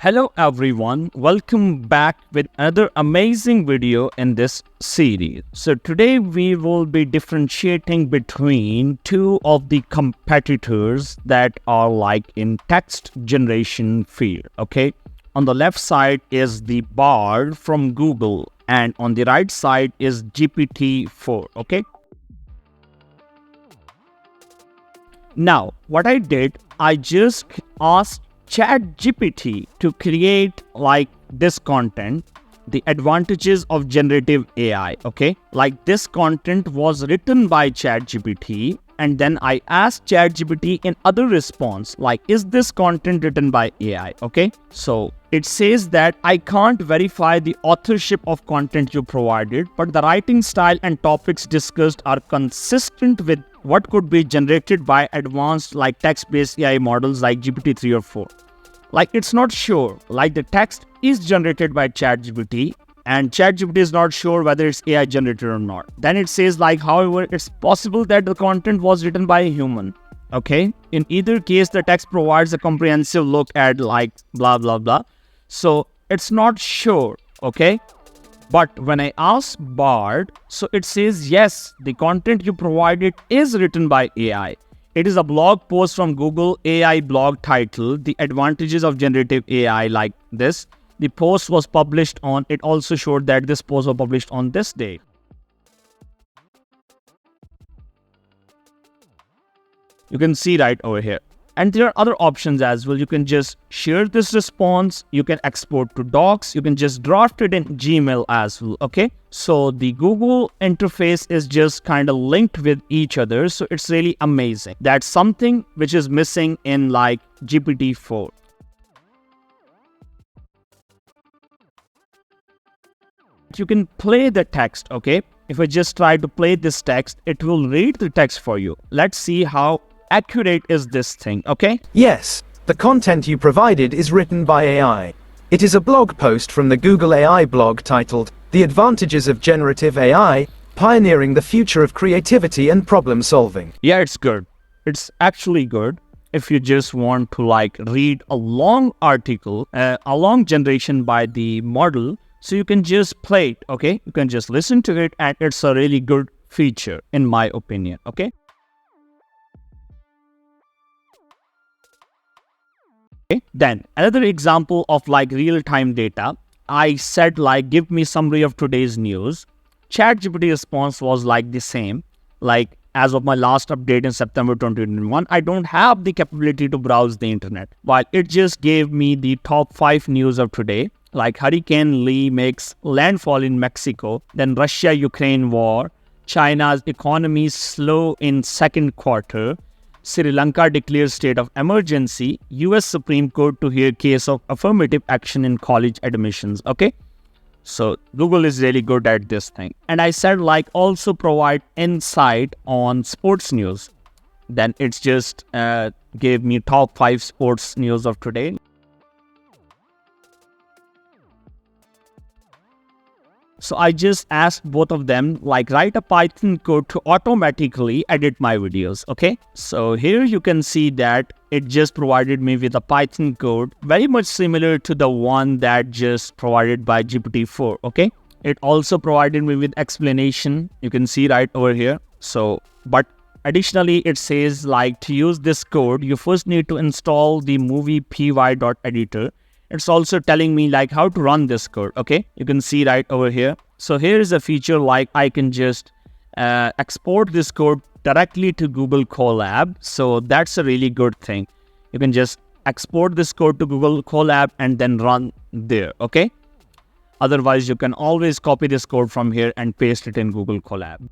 Hello everyone, welcome back with another amazing video in this series. So today we will be differentiating between two of the competitors that are like in text generation field, okay? On the left side is the Bard from Google and on the right side is GPT-4, okay? Now, what I did, I just asked ChatGPT to create like this content, the advantages of generative AI, okay? Like this content was written by ChatGPT and then I asked ChatGPT in other response, like, is this content written by AI, okay? So it says that I can't verify the authorship of content you provided, but the writing style and topics discussed are consistent with what could be generated by advanced like text-based AI models like GPT-3 or 4. Like it's not sure, like the text is generated by ChatGPT and ChatGPT is not sure whether it's AI generated or not. Then it says like, however, it's possible that the content was written by a human. Okay, in either case, the text provides a comprehensive look at like blah, blah, blah. So it's not sure, okay? But when I ask Bard, so it says, yes, the content you provided is written by AI. It is a blog post from Google AI blog titled The Advantages of Generative AI like this. The post was published on, it also showed that this post was published on this day. You can see right over here. And there are other options as well. You can just share this response. You can export to docs. You can just draft it in Gmail as well. Okay. So the Google interface is just kind of linked with each other. So it's really amazing. That's something which is missing in like GPT-4. You can play the text. Okay. If I just try to play this text, it will read the text for you. Let's see how accurate is this thing, okay? Yes, the content you provided is written by AI. It is a blog post from the Google AI blog titled, The Advantages of Generative AI, Pioneering the Future of Creativity and Problem Solving. Yeah, it's good. It's actually good. If you just want to like read a long article, a long generation by the model, so you can just play it, okay? You can just listen to it and it's a really good feature in my opinion, okay? Okay. Then another example of like real-time data, I said like, give me summary of today's news. ChatGPT response was like the same. Like as of my last update in September 2021, I don't have the capability to browse the internet. While it just gave me the top 5 news of today, like Hurricane Lee makes landfall in Mexico, then Russia-Ukraine war, China's economy slow in second quarter, Sri Lanka declares state of emergency, US Supreme Court to hear case of affirmative action in college admissions, okay? So Google is really good at this thing. And I said like also provide insight on sports news. Then it's just gave me top 5 sports news of today. So I just asked both of them like write a Python code to automatically edit my videos, okay? So here you can see that it just provided me with a Python code very much similar to the one that just provided by GPT-4, okay? It also provided me with explanation. You can see right over here. So, but additionally, it says like to use this code, you first need to install the moviepy.editor. It's also telling me like how to run this code, okay? You can see right over here. So here is a feature like I can just export this code directly to Google Colab. So that's a really good thing. You can just export this code to Google Colab and then run there, okay? Otherwise, you can always copy this code from here and paste it in Google Colab.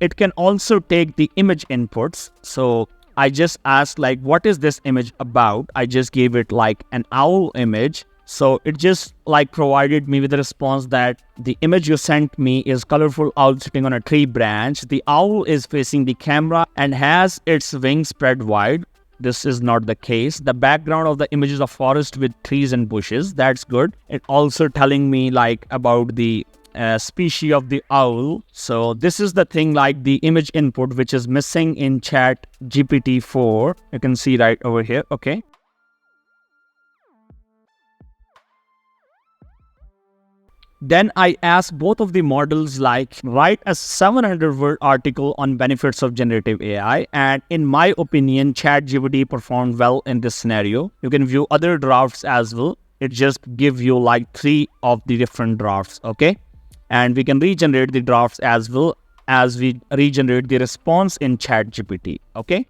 It can also take the image inputs. So I just asked like, what is this image about? I just gave it like an owl image. So it just like provided me with a response that the image you sent me is colorful owl sitting on a tree branch. The owl is facing the camera and has its wings spread wide. This is not the case. The background of the image is a forest with trees and bushes. That's good. It also telling me like about the species of the owl. So this is the thing like the image input which is missing in Chat GPT-4. You can see right over here. Okay. Then I asked both of the models like write a 700-word article on benefits of generative AI, and in my opinion ChatGPT performed well in this scenario. You can view other drafts as well. It just give you like 3 of the different drafts. Okay, and we can regenerate the drafts as well as we regenerate the response in ChatGPT. Okay.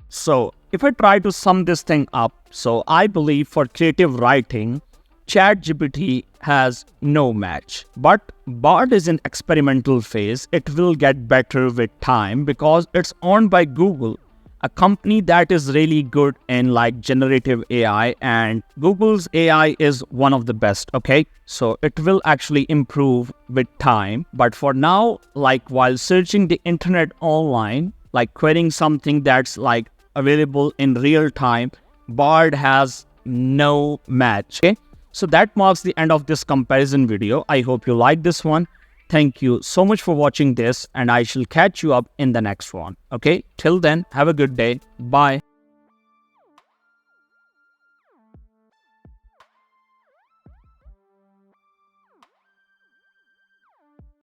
So if I try to sum this thing up, so I believe for creative writing, ChatGPT has no match. But Bard is in experimental phase. It will get better with time because it's owned by Google, a company that is really good in like generative AI, and Google's AI is one of the best. Okay, so it will actually improve with time. But for now, like while searching the internet online, like querying something that's like available in real time, Bard has no match. Okay, so that marks the end of this comparison video. I hope you like this one. Thank you so much for watching this, and I shall catch you up in the next one. Okay, till then, have a good day. Bye.